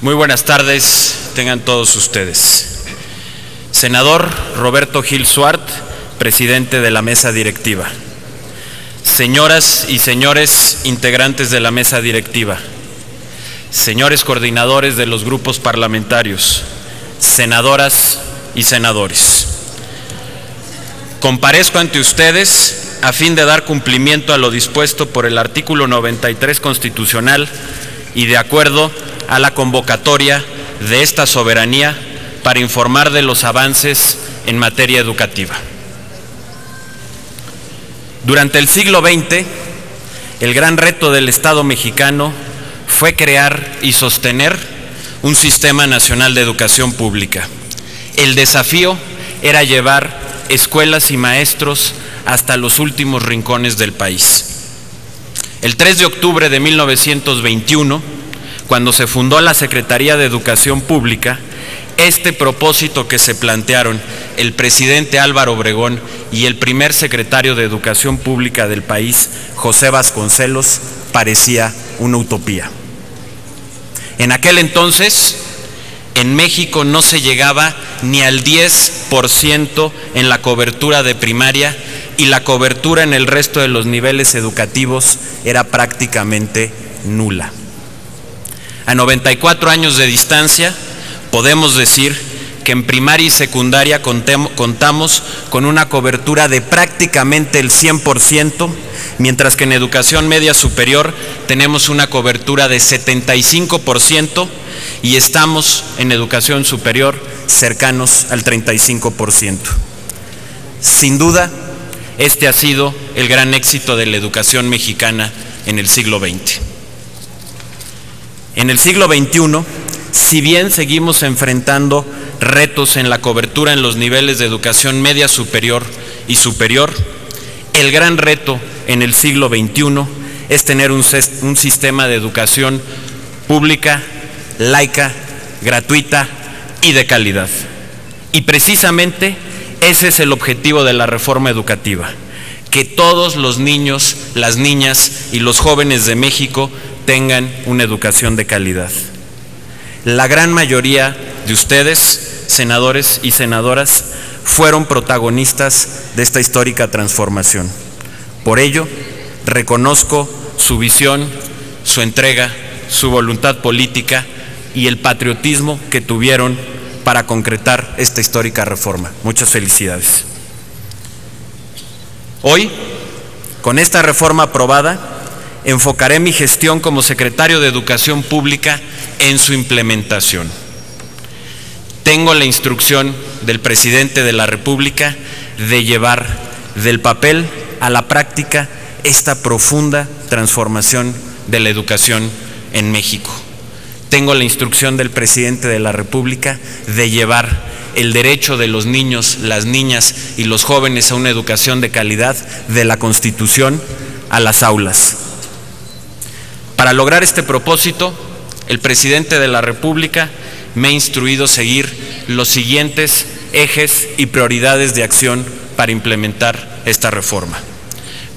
Muy buenas tardes, tengan todos ustedes. Senador Roberto Gil Suart, presidente de la mesa directiva. Señoras y señores integrantes de la mesa directiva. Señores coordinadores de los grupos parlamentarios. Senadoras y senadores. Comparezco ante ustedes a fin de dar cumplimiento a lo dispuesto por el artículo 93 constitucional y de acuerdo a la convocatoria de esta soberanía para informar de los avances en materia educativa. Durante el siglo XX, el gran reto del Estado mexicano fue crear y sostener un sistema nacional de educación pública. El desafío era llevar escuelas y maestros hasta los últimos rincones del país. El 3 de octubre de 1921, cuando se fundó la Secretaría de Educación Pública, este propósito que se plantearon el presidente Álvaro Obregón y el primer secretario de Educación Pública del país, José Vasconcelos, parecía una utopía. En aquel entonces, en México no se llegaba ni al 10% en la cobertura de primaria y la cobertura en el resto de los niveles educativos era prácticamente nula. A 94 años de distancia, podemos decir que en primaria y secundaria contamos con una cobertura de prácticamente el 100%, mientras que en educación media superior tenemos una cobertura de 75% y estamos en educación superior cercanos al 35%. Sin duda, este ha sido el gran éxito de la educación mexicana en el siglo XX. En el siglo XXI, si bien seguimos enfrentando retos en la cobertura en los niveles de educación media superior y superior, el gran reto en el siglo XXI es tener un sistema de educación pública, laica, gratuita y de calidad. Y precisamente ese es el objetivo de la reforma educativa, que todos los niños, las niñas y los jóvenes de México tengan una educación de calidad. La gran mayoría de ustedes, senadores y senadoras, fueron protagonistas de esta histórica transformación. Por ello, reconozco su visión, su entrega, su voluntad política y el patriotismo que tuvieron para concretar esta histórica reforma. Muchas felicidades. Hoy, con esta reforma aprobada, enfocaré mi gestión como secretario de Educación Pública en su implementación. Tengo la instrucción del presidente de la República de llevar del papel a la práctica esta profunda transformación de la educación en México. Tengo la instrucción del presidente de la República de llevar el derecho de los niños, las niñas y los jóvenes a una educación de calidad de la Constitución a las aulas. Para lograr este propósito, el presidente de la República me ha instruido seguir los siguientes ejes y prioridades de acción para implementar esta reforma.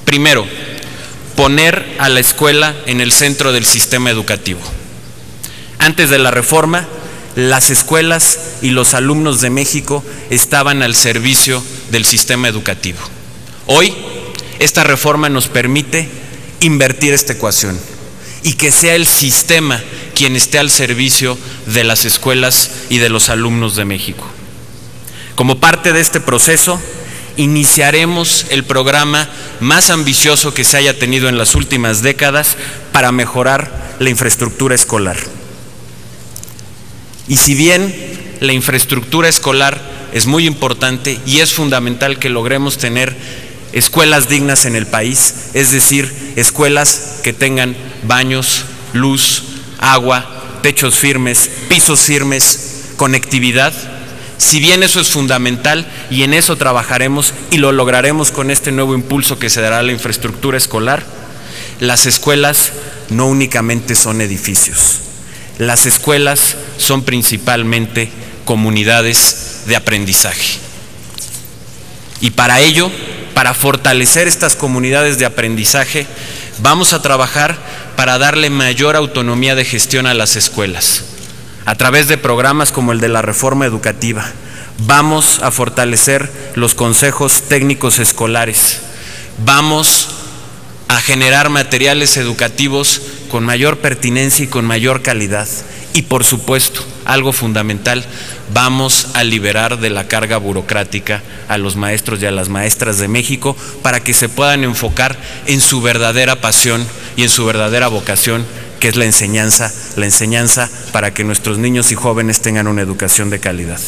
Primero, poner a la escuela en el centro del sistema educativo. Antes de la reforma, las escuelas y los alumnos de México estaban al servicio del sistema educativo. Hoy, esta reforma nos permite invertir esta ecuación y que sea el sistema quien esté al servicio de las escuelas y de los alumnos de México. Como parte de este proceso, iniciaremos el programa más ambicioso que se haya tenido en las últimas décadas para mejorar la infraestructura escolar. Y si bien la infraestructura escolar es muy importante y es fundamental que logremos tener escuelas dignas en el país, es decir, escuelas que tengan baños, luz, agua, techos firmes, pisos firmes, conectividad. Si bien eso es fundamental y en eso trabajaremos y lo lograremos con este nuevo impulso que se dará a la infraestructura escolar, las escuelas no únicamente son edificios. Las escuelas son principalmente comunidades de aprendizaje. Y para ello, para fortalecer estas comunidades de aprendizaje, vamos a trabajar para darle mayor autonomía de gestión a las escuelas. a través de programas como el de la reforma educativa. Vamos a fortalecer los consejos técnicos escolares. Vamos a generar materiales educativos con mayor pertinencia y con mayor calidad. Y por supuesto, algo fundamental, vamos a liberar de la carga burocrática a los maestros y a las maestras de México para que se puedan enfocar en su verdadera pasión y en su verdadera vocación, que es la enseñanza para que nuestros niños y jóvenes tengan una educación de calidad.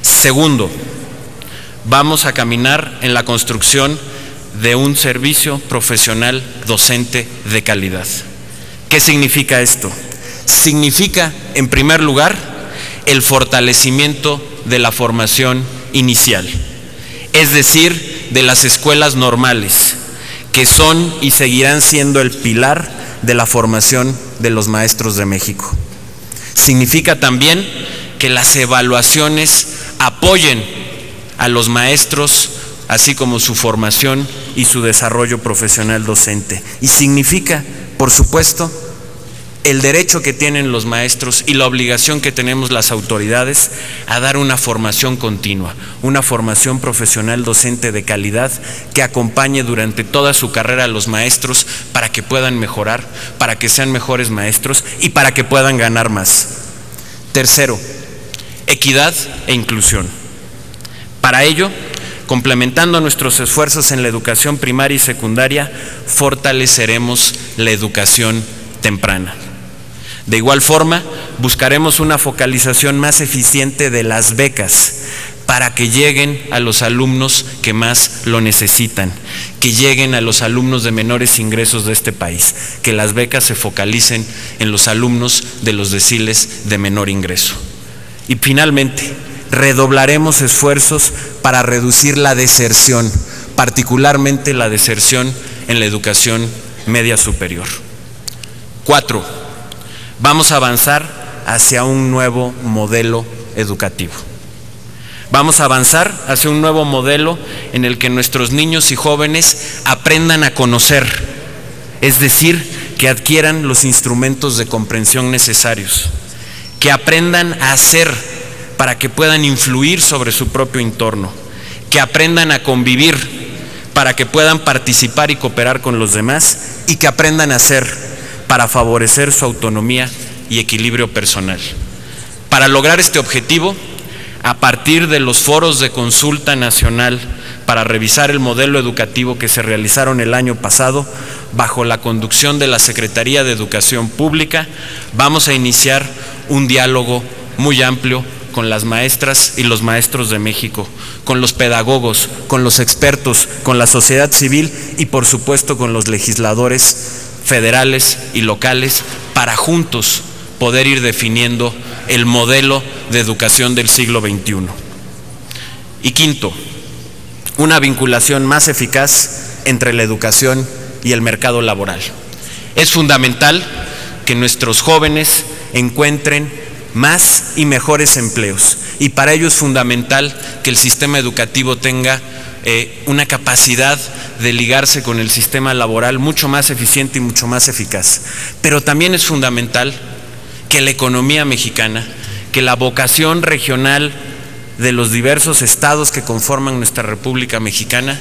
Segundo, vamos a caminar en la construcción de un servicio profesional docente de calidad. ¿Qué significa esto? Significa, en primer lugar, el fortalecimiento de la formación inicial, es decir, de las escuelas normales, que son y seguirán siendo el pilar de la formación de los maestros de México. Significa también que las evaluaciones apoyen a los maestros, así como su formación y su desarrollo profesional docente. Y significa, por supuesto, el derecho que tienen los maestros y la obligación que tenemos las autoridades a dar una formación continua, una formación profesional docente de calidad que acompañe durante toda su carrera a los maestros para que puedan mejorar, para que sean mejores maestros y para que puedan ganar más. Tercero, equidad e inclusión. Para ello, complementando nuestros esfuerzos en la educación primaria y secundaria, fortaleceremos la educación temprana. De igual forma, buscaremos una focalización más eficiente de las becas para que lleguen a los alumnos que más lo necesitan, que lleguen a los alumnos de menores ingresos de este país, que las becas se focalicen en los alumnos de los deciles de menor ingreso. Y finalmente, redoblaremos esfuerzos para reducir la deserción, particularmente la deserción en la educación media superior. 4. Vamos a avanzar hacia un nuevo modelo educativo. Vamos a avanzar hacia un nuevo modelo en el que nuestros niños y jóvenes aprendan a conocer, es decir, que adquieran los instrumentos de comprensión necesarios, que aprendan a hacer para que puedan influir sobre su propio entorno, que aprendan a convivir para que puedan participar y cooperar con los demás, y que aprendan a hacer para favorecer su autonomía y equilibrio personal. Para lograr este objetivo, a partir de los foros de consulta nacional para revisar el modelo educativo que se realizaron el año pasado, bajo la conducción de la Secretaría de Educación Pública, vamos a iniciar un diálogo muy amplio con las maestras y los maestros de México, con los pedagogos, con los expertos, con la sociedad civil y por supuesto con los legisladores federales y locales, para juntos poder ir definiendo el modelo de educación del siglo XXI. Y quinto, una vinculación más eficaz entre la educación y el mercado laboral. Es fundamental que nuestros jóvenes encuentren más y mejores empleos, y para ello es fundamental que el sistema educativo tenga una capacidad de ligarse con el sistema laboral mucho más eficiente y mucho más eficaz. Pero también es fundamental que la economía mexicana, que la vocación regional de los diversos estados que conforman nuestra República Mexicana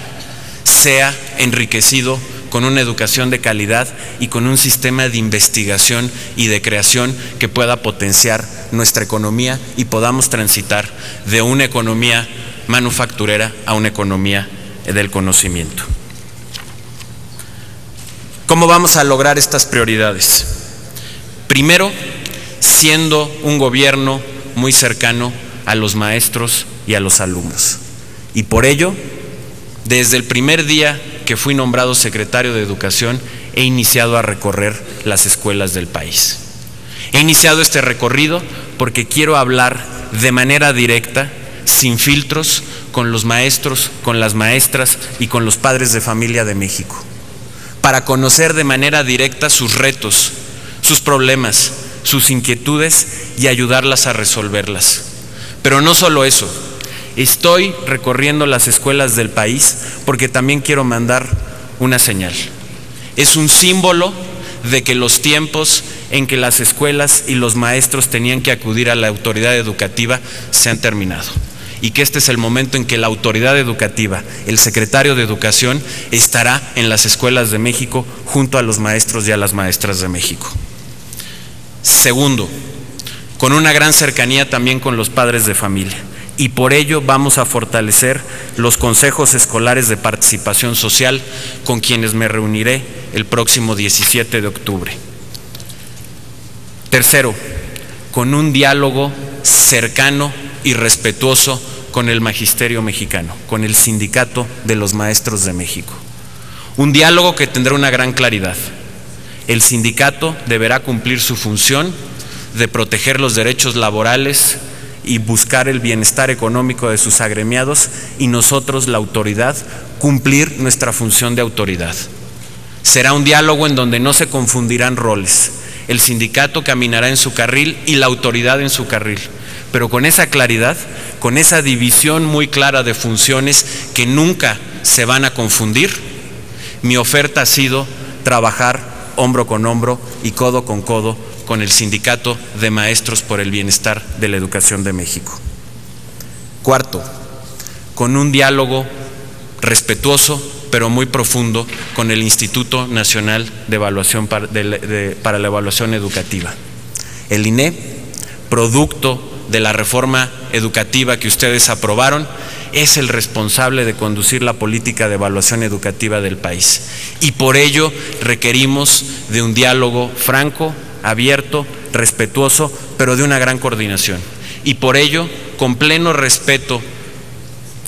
sea enriquecido con una educación de calidad y con un sistema de investigación y de creación que pueda potenciar nuestra economía y podamos transitar de una economía manufacturera a una economía del conocimiento. ¿Cómo vamos a lograr estas prioridades? Primero, siendo un gobierno muy cercano a los maestros y a los alumnos. Y por ello, desde el primer día que fui nombrado secretario de Educación, he iniciado a recorrer las escuelas del país. He iniciado este recorrido porque quiero hablar de manera directa, sin filtros, con los maestros, con las maestras y con los padres de familia de México, para conocer de manera directa sus retos, sus problemas, sus inquietudes y ayudarlas a resolverlas. Pero no solo eso, estoy recorriendo las escuelas del país porque también quiero mandar una señal. Es un símbolo de que los tiempos en que las escuelas y los maestros tenían que acudir a la autoridad educativa se han terminado, y que este es el momento en que la autoridad educativa, el secretario de Educación, estará en las escuelas de México junto a los maestros y a las maestras de México. Segundo, con una gran cercanía también con los padres de familia, y por ello vamos a fortalecer los consejos escolares de participación social, con quienes me reuniré el próximo 17 de octubre. Tercero, con un diálogo cercano y respetuoso con el magisterio mexicano, con el Sindicato de los Maestros de México. Un diálogo que tendrá una gran claridad. El sindicato deberá cumplir su función de proteger los derechos laborales y buscar el bienestar económico de sus agremiados, y nosotros, la autoridad, cumplir nuestra función de autoridad. Será un diálogo en donde no se confundirán roles. El sindicato caminará en su carril y la autoridad en su carril, pero con esa claridad, con esa división muy clara de funciones que nunca se van a confundir. Mi oferta ha sido trabajar hombro con hombro y codo con codo con el Sindicato de Maestros por el Bienestar de la Educación de México. Cuarto, con un diálogo respetuoso pero muy profundo con el Instituto Nacional de Evaluación para la Evaluación Educativa. El INE, producto de la reforma educativa que ustedes aprobaron, es el responsable de conducir la política de evaluación educativa del país, y por ello requerimos de un diálogo franco, abierto, respetuoso, pero de una gran coordinación, y por ello, con pleno respeto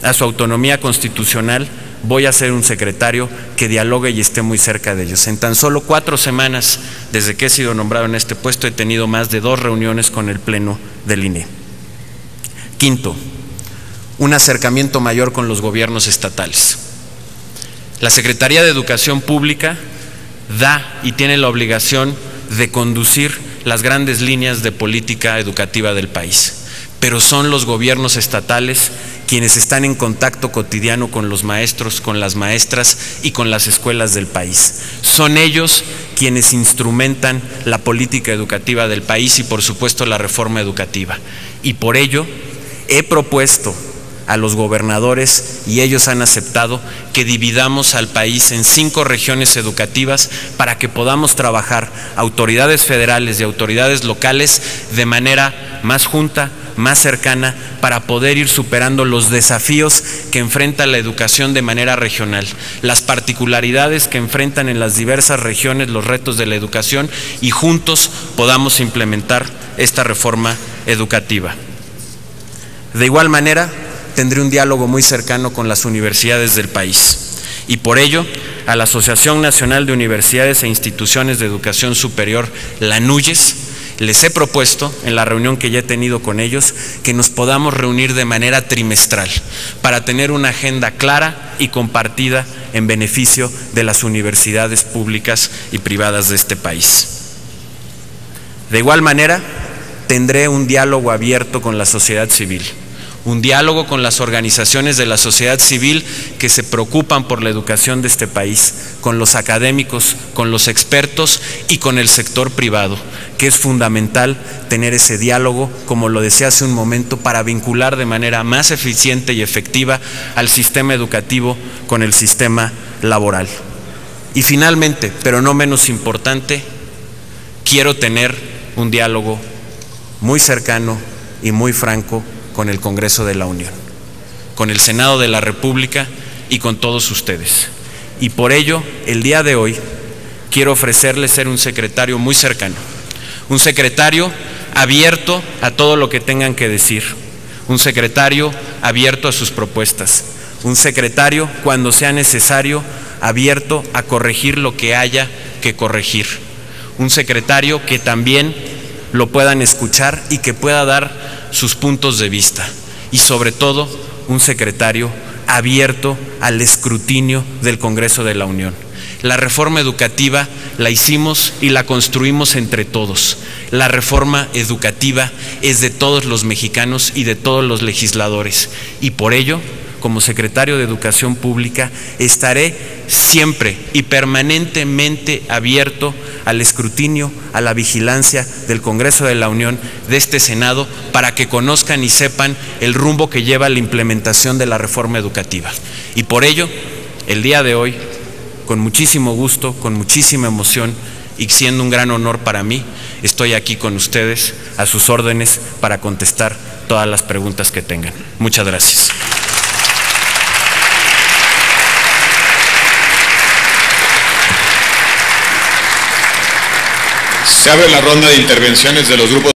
a su autonomía constitucional, voy a ser un secretario que dialogue y esté muy cerca de ellos. En tan solo 4 semanas desde que he sido nombrado en este puesto, he tenido más de 2 reuniones con el Pleno del INE. Quinto, un acercamiento mayor con los gobiernos estatales. La Secretaría de Educación Pública da y tiene la obligación de conducir las grandes líneas de política educativa del país, pero son los gobiernos estatales quienes están en contacto cotidiano con los maestros, con las maestras y con las escuelas del país. Son ellos quienes instrumentan la política educativa del país y, por supuesto, la reforma educativa. Y por ello he propuesto a los gobernadores, y ellos han aceptado, que dividamos al país en 5 regiones educativas para que podamos trabajar autoridades federales y autoridades locales de manera más junta, más cercana, para poder ir superando los desafíos que enfrenta la educación de manera regional, las particularidades que enfrentan en las diversas regiones los retos de la educación, y juntos podamos implementar esta reforma educativa. De igual manera, tendré un diálogo muy cercano con las universidades del país, y por ello a la Asociación Nacional de Universidades e Instituciones de Educación Superior, la ANUYES, les he propuesto, en la reunión que ya he tenido con ellos, que nos podamos reunir de manera trimestral para tener una agenda clara y compartida en beneficio de las universidades públicas y privadas de este país. De igual manera, tendré un diálogo abierto con la sociedad civil, un diálogo con las organizaciones de la sociedad civil que se preocupan por la educación de este país, con los académicos, con los expertos y con el sector privado, que es fundamental tener ese diálogo, como lo decía hace un momento, para vincular de manera más eficiente y efectiva al sistema educativo con el sistema laboral. Y finalmente, pero no menos importante, quiero tener un diálogo muy cercano y muy franco con el Congreso de la Unión, con el Senado de la República y con todos ustedes. Y por ello, el día de hoy, quiero ofrecerles ser un secretario muy cercano, un secretario abierto a todo lo que tengan que decir, un secretario abierto a sus propuestas, un secretario, cuando sea necesario, abierto a corregir lo que haya que corregir, un secretario que también lo puedan escuchar y que pueda dar sus puntos de vista, y sobre todo un secretario abierto al escrutinio del Congreso de la Unión. La reforma educativa la hicimos y la construimos entre todos. La reforma educativa es de todos los mexicanos y de todos los legisladores, y por ello como secretario de Educación Pública, estaré siempre y permanentemente abierto al escrutinio, a la vigilancia del Congreso de la Unión, de este Senado, para que conozcan y sepan el rumbo que lleva la implementación de la reforma educativa. Y por ello, el día de hoy, con muchísimo gusto, con muchísima emoción y siendo un gran honor para mí, estoy aquí con ustedes a sus órdenes para contestar todas las preguntas que tengan. Muchas gracias. Se abre la ronda de intervenciones de los grupos